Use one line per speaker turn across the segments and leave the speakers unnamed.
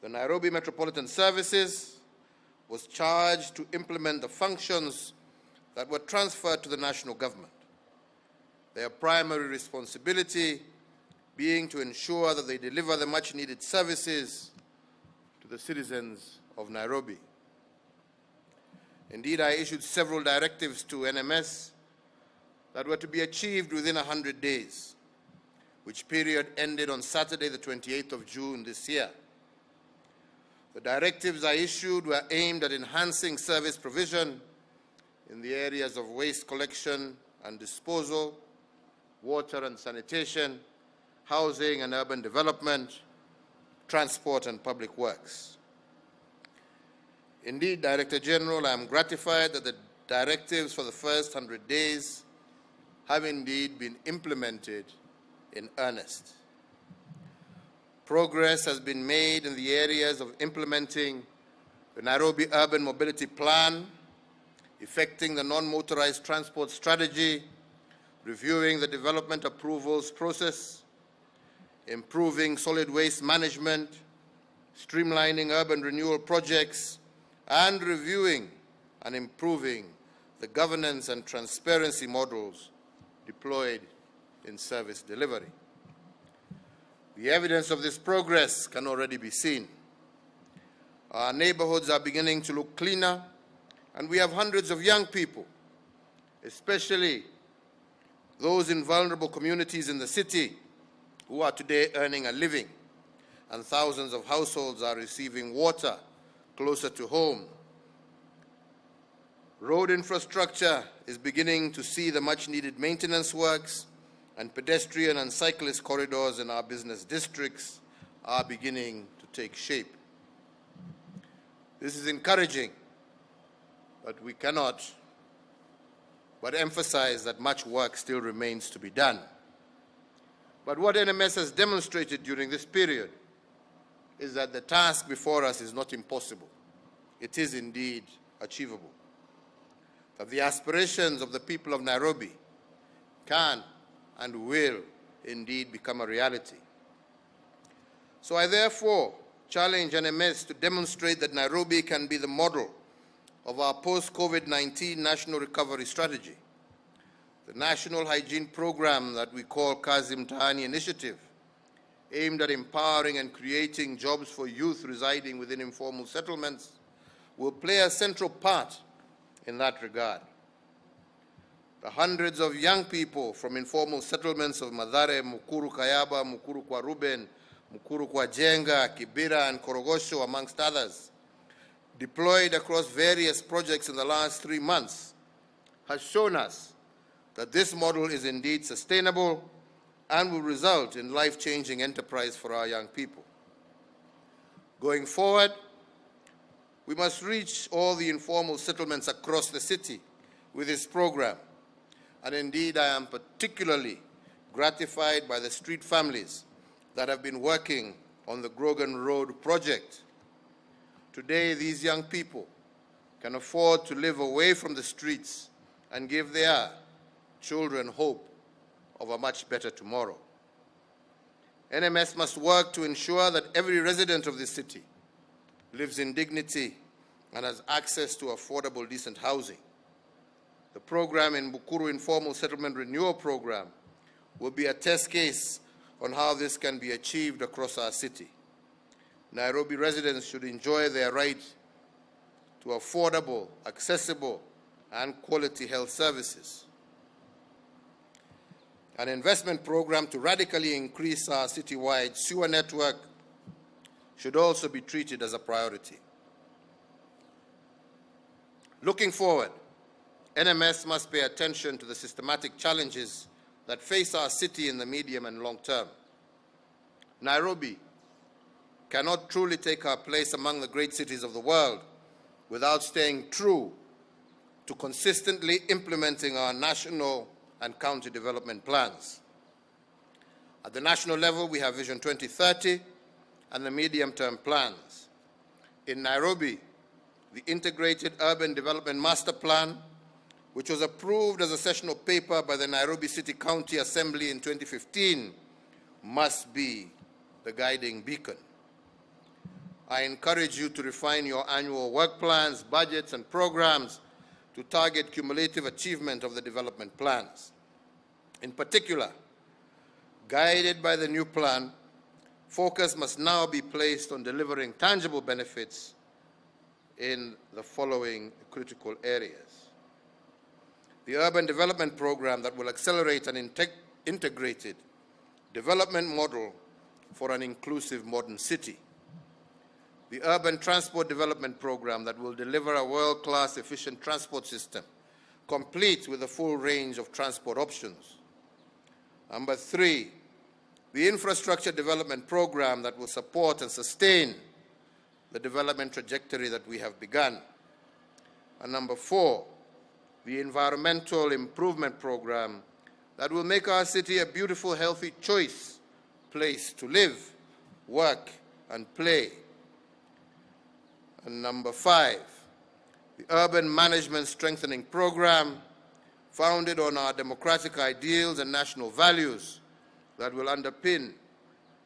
The Nairobi Metropolitan Services was charged to implement the functions that were transferred to the national government, their primary responsibility being to ensure that they deliver the much-needed services to the citizens of Nairobi. Indeed, I issued several directives to NMS that were to be achieved within 100 days, which period ended on Saturday, the 28th of June this year. The directives I issued were aimed at enhancing service provision in the areas of waste collection and disposal, water and sanitation, housing and urban development, transport and public works. Indeed, Director General, I am gratified that the directives for the first 100 days have indeed been implemented in earnest. Progress has been made in the areas of implementing the Nairobi Urban Mobility Plan, effecting the non-motorized transport strategy, reviewing the development approvals process, improving solid waste management, streamlining urban renewal projects, and reviewing and improving the governance and transparency models deployed in service delivery. The evidence of this progress can already be seen. Our neighborhoods are beginning to look cleaner, and we have hundreds of young people, especially those in vulnerable communities in the city, who are today earning a living, and thousands of households are receiving water closer to home. Road infrastructure is beginning to see the much-needed maintenance works, and pedestrian and cyclist corridors in our business districts are beginning to take shape. This is encouraging, but we cannot but emphasize that much work still remains to be done. But what NMS has demonstrated during this period is that the task before us is not impossible. It is indeed achievable. That the aspirations of the people of Nairobi can and will indeed become a reality. So I therefore challenge NMS to demonstrate that Nairobi can be the model of our post-COVID-19 national recovery strategy. The national hygiene program that we call Kazi Mtaani Initiative, aimed at empowering and creating jobs for youth residing within informal settlements, will play a central part in that regard. The hundreds of young people from informal settlements of Mathare, Mukuru Kayaba, Mukuru kwa Ruben, Mukuru kwa Jenga, Kibera, and Korogosho, amongst others, deployed across various projects in the last 3 months, has shown us that this model is indeed sustainable and will result in life-changing enterprise for our young people. Going forward, we must reach all the informal settlements across the city with this program. And indeed, I am particularly gratified by the street families that have been working on the Grogan Road project. Today, these young people can afford to live away from the streets and give their children hope of a much better tomorrow. NMS must work to ensure that every resident of this city lives in dignity and has access to affordable, decent housing. The program in Bukuru Informal Settlement Renewal Program will be a test case on how this can be achieved across our city. Nairobi residents should enjoy their right to affordable, accessible, and quality health services. An investment program to radically increase our citywide sewer network should also be treated as a priority. Looking forward, NMS must pay attention to the systematic challenges that face our city in the medium and long term. Nairobi cannot truly take our place among the great cities of the world without staying true to consistently implementing our national and county development plans. At the national level, we have Vision 2030 and the medium-term plans. In Nairobi, the Integrated Urban Development Master Plan, which was approved as a sessional paper by the Nairobi City County Assembly in 2015, must be the guiding beacon. I encourage you to refine your annual work plans, budgets, and programs to target cumulative achievement of the development plans. In particular, guided by the new plan, focus must now be placed on delivering tangible benefits in the following critical areas. The Urban Development Program that will accelerate an integrated development model for an inclusive modern city. The Urban Transport Development Program that will deliver a world-class efficient transport system, complete with a full range of transport options. Number 3, the Infrastructure Development Program that will support and sustain the development trajectory that we have begun. And number 4, the Environmental Improvement Program that will make our city a beautiful, healthy place to live, work, and play. And number 5, the Urban Management Strengthening Program, founded on our democratic ideals and national values that will underpin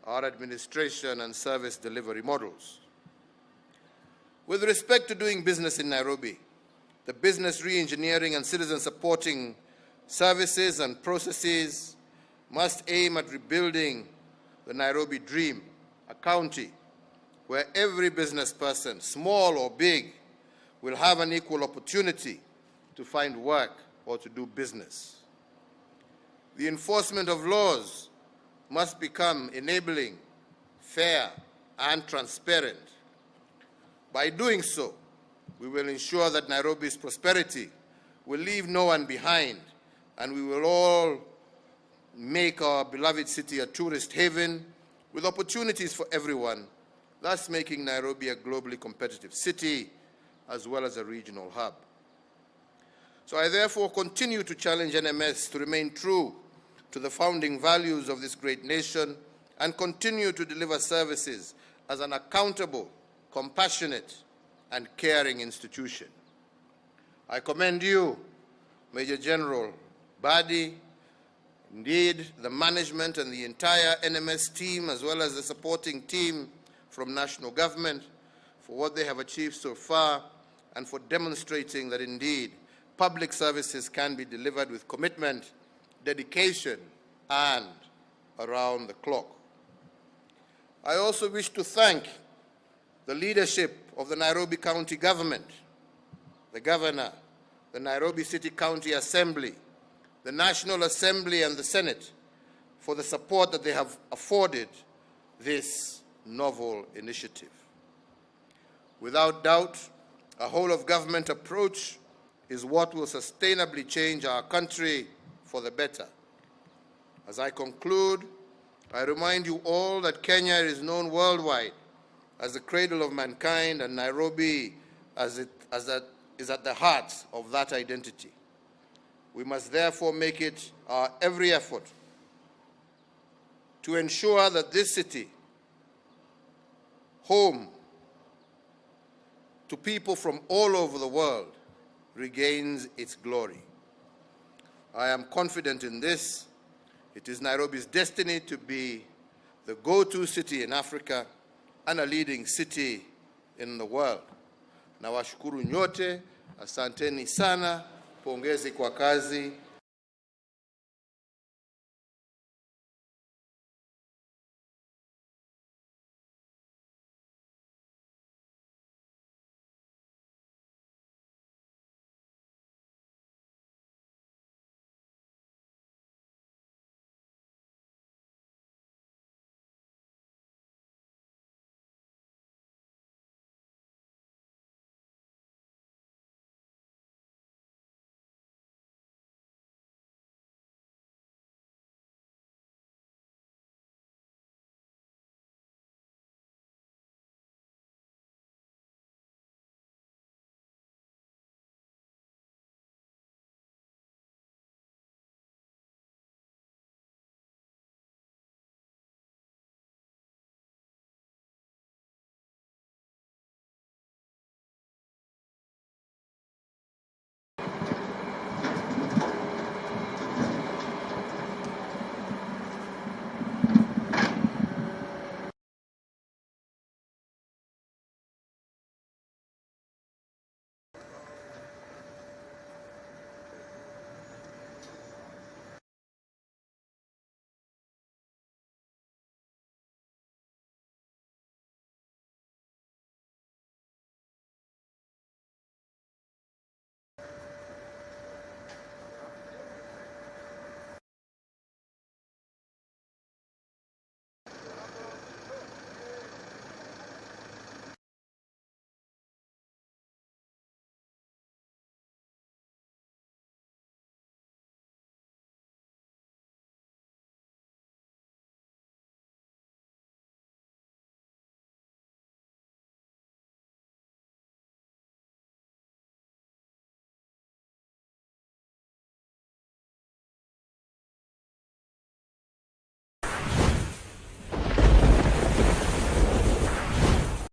our administration and service delivery models. With respect to doing business in Nairobi, the business re-engineering and citizen supporting services and processes must aim at rebuilding the Nairobi dream, a county where every business person, small or big, will have an equal opportunity to find work or to do business. The enforcement of laws must become enabling, fair, and transparent. By doing so, we will ensure that Nairobi's prosperity will leave no one behind, and we will all make our beloved city a tourist haven with opportunities for everyone, thus making Nairobi a globally competitive city as well as a regional hub. So I therefore continue to challenge NMS to remain true to the founding values of this great nation and continue to deliver services as an accountable, compassionate, and caring institution. I commend you, Major General Badis, indeed the management and the entire NMS team, as well as the supporting team from national government, for what they have achieved so far and for demonstrating that indeed public services can be delivered with commitment, dedication, and around the clock. I also wish to thank the leadership of the Nairobi County Government, the Governor, the Nairobi City County Assembly, the National Assembly, and the Senate for the support that they have afforded this novel initiative. Without doubt, a whole-of-government approach is what will sustainably change our country for the better. As I conclude, I remind you all that Kenya is known worldwide as the cradle of mankind, and Nairobi is at the heart of that identity. We must therefore make it our every effort to ensure that this city, home to people from all over the world, regains its glory. I am confident in this. It is Nairobi's destiny to be the go-to city in Africa and a leading city in the world. Nawashukuru nyote, asanteni sana, pongezi kwa kazi.